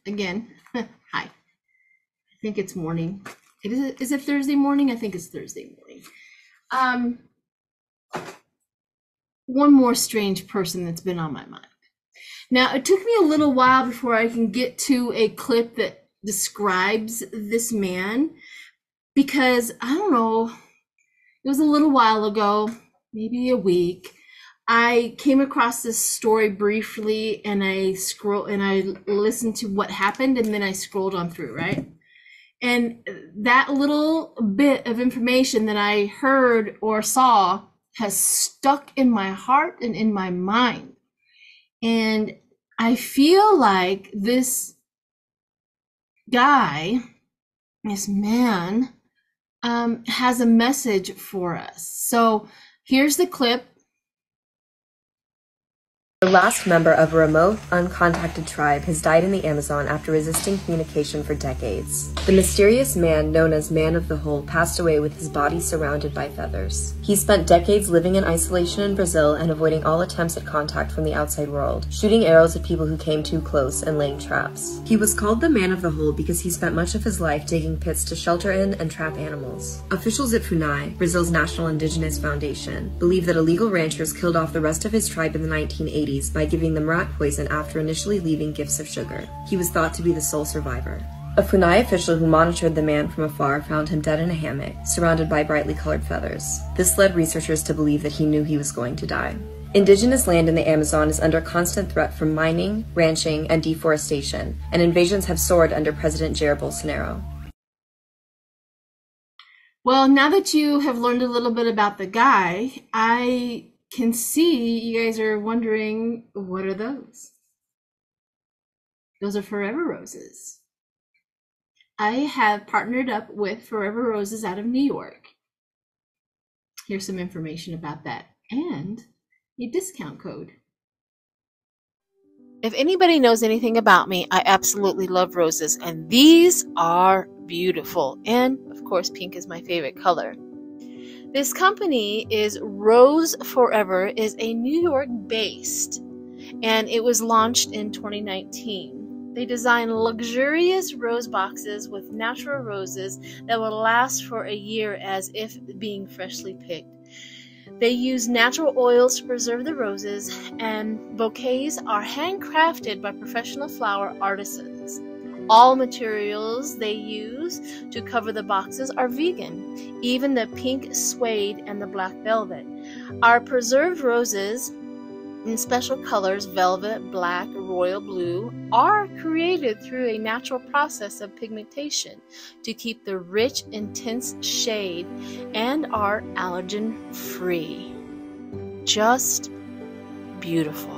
again. Hi. I think it's morning. Is it Thursday morning? I think it's Thursday morning. One more strange person that's been on my mind. Now, it took me a little while before I can get to a clip that describes this man because I don't know, it was a little while ago, maybe a week. I came across this story briefly and I listened to what happened and then I scrolled on through, right? And that little bit of information that I heard or saw has stuck in my heart and in my mind. And I feel like this guy, this man, has a message for us. So here's the clip. The last member of a remote, uncontacted tribe has died in the Amazon after resisting communication for decades. The mysterious man known as Man of the Hole passed away with his body surrounded by feathers. He spent decades living in isolation in Brazil and avoiding all attempts at contact from the outside world, shooting arrows at people who came too close and laying traps. He was called the Man of the Hole because he spent much of his life digging pits to shelter in and trap animals. Officials at FUNAI, Brazil's National Indigenous Foundation, believe that illegal ranchers killed off the rest of his tribe in the 1980s by giving them rat poison after initially leaving gifts of sugar. He was thought to be the sole survivor. A FUNAI official who monitored the man from afar found him dead in a hammock, surrounded by brightly colored feathers. This led researchers to believe that he knew he was going to die. Indigenous land in the Amazon is under constant threat from mining, ranching, and deforestation, and invasions have soared under President Jair Bolsonaro. Well, now that you have learned a little bit about the guy, I can see you guys are wondering, what are those? Those are Forever Roses. I have partnered up with Forever Roses out of New York. Here's some information about that and a discount code. If anybody knows anything about me, I absolutely love roses, and these are beautiful. And of course, pink is my favorite color. This company is Rose Forever, is a New York based, and it was launched in 2019. They design luxurious rose boxes with natural roses that will last for a year as if being freshly picked. They use natural oils to preserve the roses, and bouquets are handcrafted by professional flower artisans. All materials they use to cover the boxes are vegan, even the pink suede and the black velvet. Our preserved roses in special colors, velvet, black, royal blue, are created through a natural process of pigmentation to keep the rich, intense shade, and are allergen-free. Just beautiful.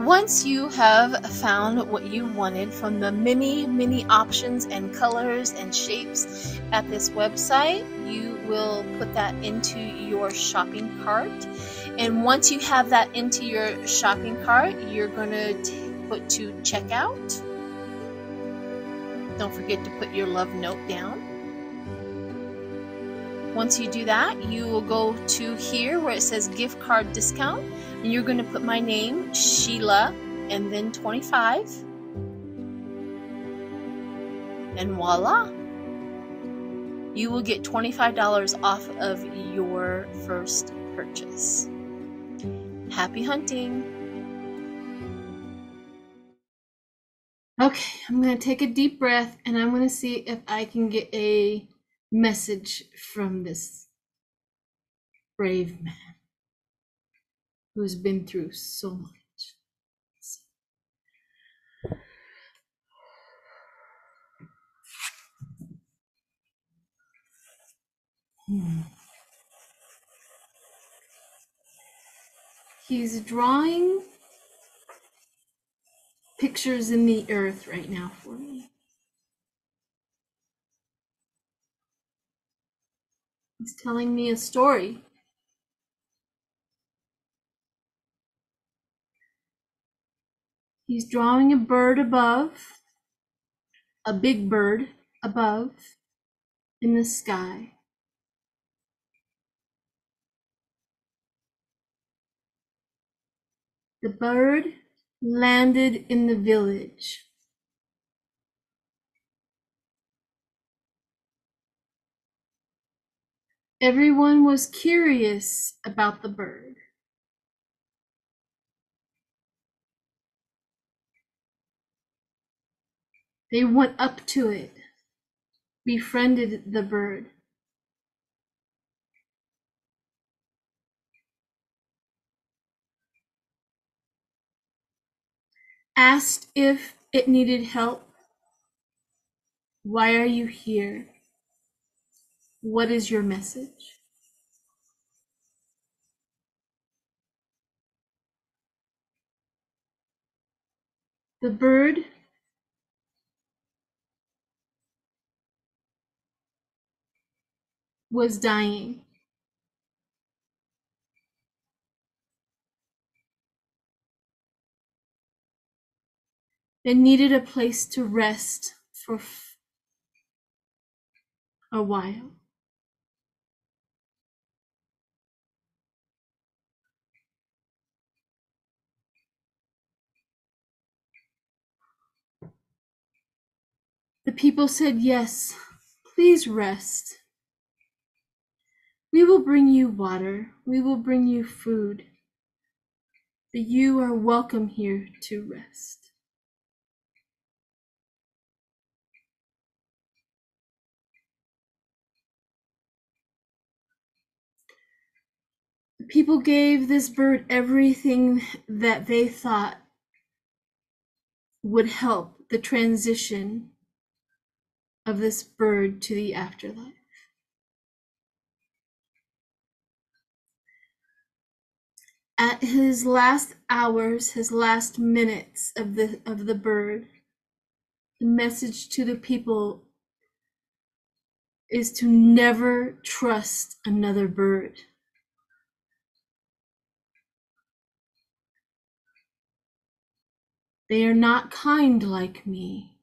Once you have found what you wanted from the many options and colors and shapes at this website, you will put that into your shopping cart. And once you have that into your shopping cart, you're going to put to checkout. Don't forget to put your love note down. Once you do that, you will go to here where it says gift card discount, and you're going to put my name, Sheila, and then 25, and voila, you will get $25 off of your first purchase. Happy hunting. Okay, I'm going to take a deep breath, and I'm going to see if I can get a message from this brave man who's been through so much. He's drawing pictures in the earth right now for me. He's telling me a story. He's drawing a bird above, a big bird above in the sky. The bird landed in the village. Everyone was curious about the bird. They went up to it, befriended the bird. Asked if it needed help. Why are you here? What is your message? The bird was dying. It needed a place to rest for a while. The people said, yes, please rest. We will bring you water. We will bring you food. But you are welcome here to rest. The people gave this bird everything that they thought would help the transition of this bird to the afterlife. At his last hours, his last minutes of the bird, the message to the people is to never trust another bird. They are not kind like me.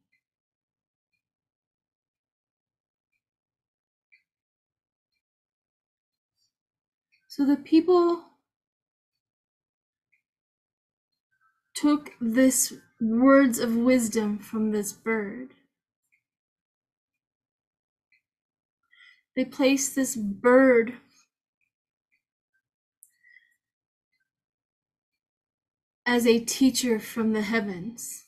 So the people took this words of wisdom from this bird. They placed this bird as a teacher from the heavens.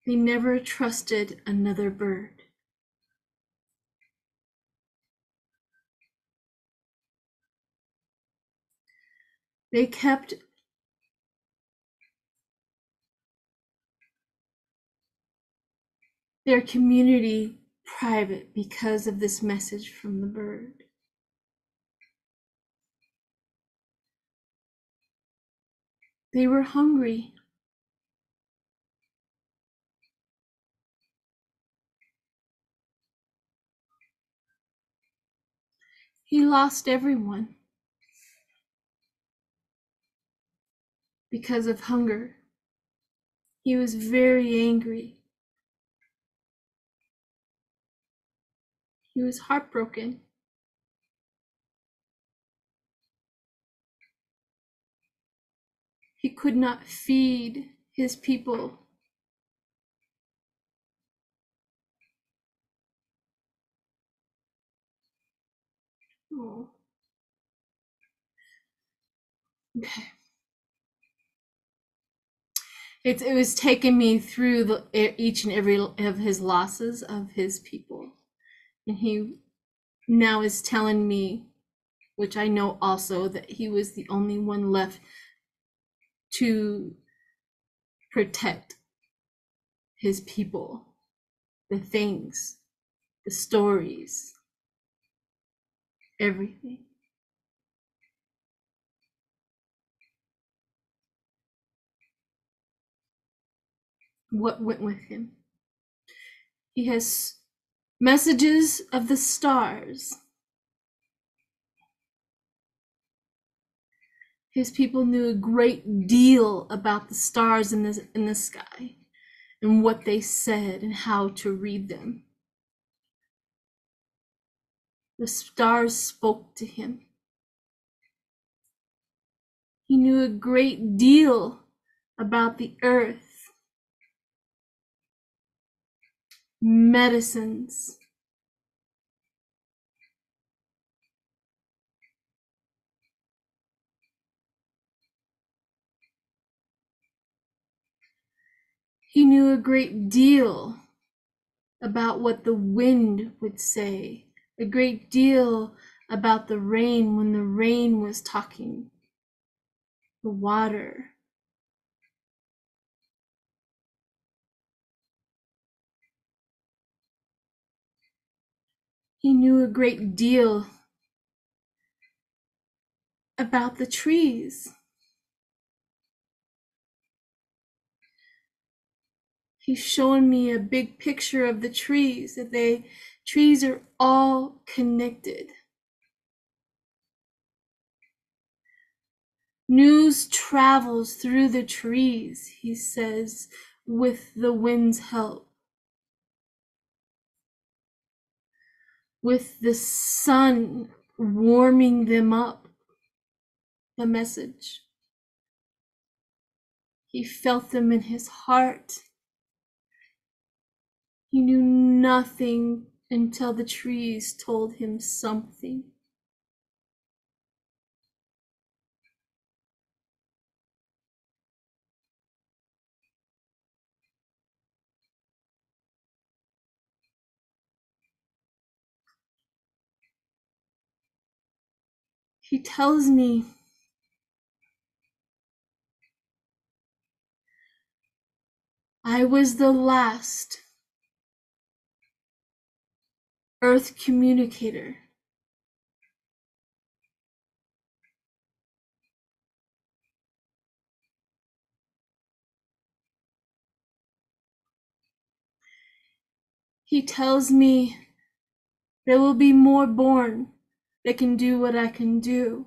They never trusted another bird. They kept their community private because of this message from the bird. They were hungry. He lost everyone because of hunger. He was very angry. He was heartbroken. He could not feed his people. Oh. Okay. It was taking me through each and every of his losses of his people. And he now is telling me, which I know also, that he was the only one left to protect his people, the things, the stories, everything. What went with him? He has messages of the stars. His people knew a great deal about the stars in the sky and what they said and how to read them. The stars spoke to him. He knew a great deal about the earth, medicines, he knew a great deal about what the wind would say, a great deal about the rain when the rain was talking, the water. He knew a great deal about the trees. He's showing me a big picture of the trees, that trees are all connected. News travels through the trees, he says, with the wind's help. With the sun warming them up, the message. He felt them in his heart. He knew nothing until the trees told him something. He tells me I was the last Earth communicator. He tells me there will be more born that can do what I can do.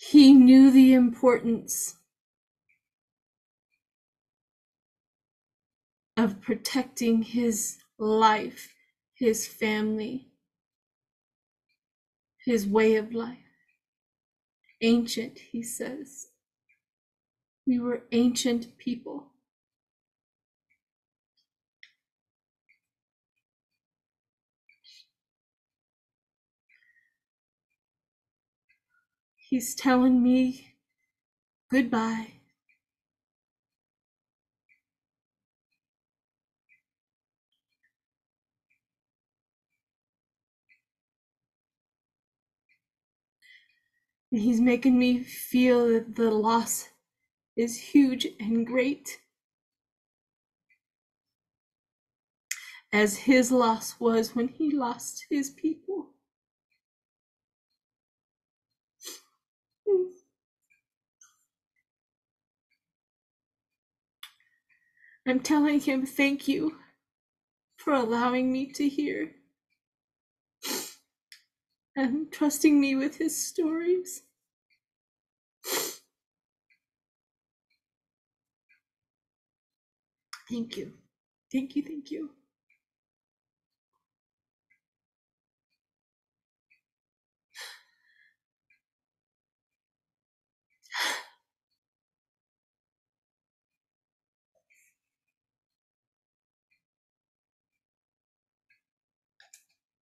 He knew the importance of protecting his life, his family, his way of life. Ancient, he says. We were ancient people. He's telling me goodbye. And he's making me feel that the loss is huge and great, as his loss was when he lost his people. I'm telling him thank you for allowing me to hear and trusting me with his stories. Thank you. Thank you, thank you.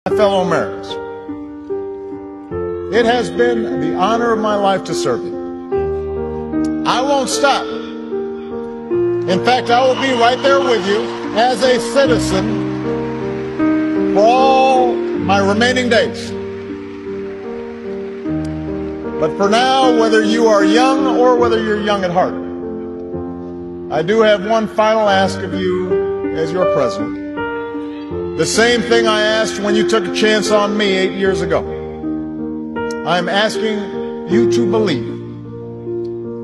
My fellow Americans, it has been the honor of my life to serve you. I won't stop. In fact, I will be right there with you as a citizen for all my remaining days. But for now, whether you are young or whether you're young at heart, I do have one final ask of you as your president. The same thing I asked when you took a chance on me 8 years ago. I'm asking you to believe,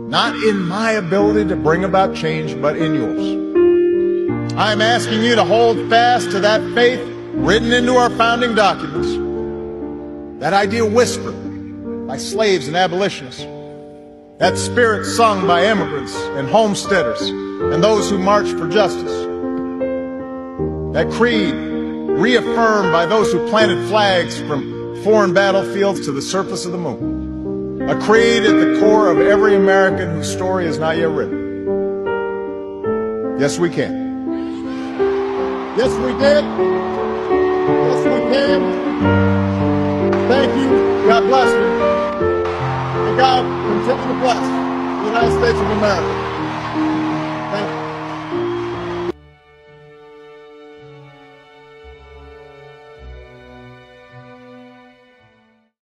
not in my ability to bring about change, but in yours. I'm asking you to hold fast to that faith written into our founding documents, that idea whispered by slaves and abolitionists, That spirit sung by immigrants and homesteaders and those who marched for justice. That creed reaffirmed by those who planted flags from foreign battlefields to the surface of the moon. A creed at the core of every American whose story is not yet written. Yes, we can. Yes, we did. Yes, we can. Thank you. God bless you. And God continue to bless the United States of America.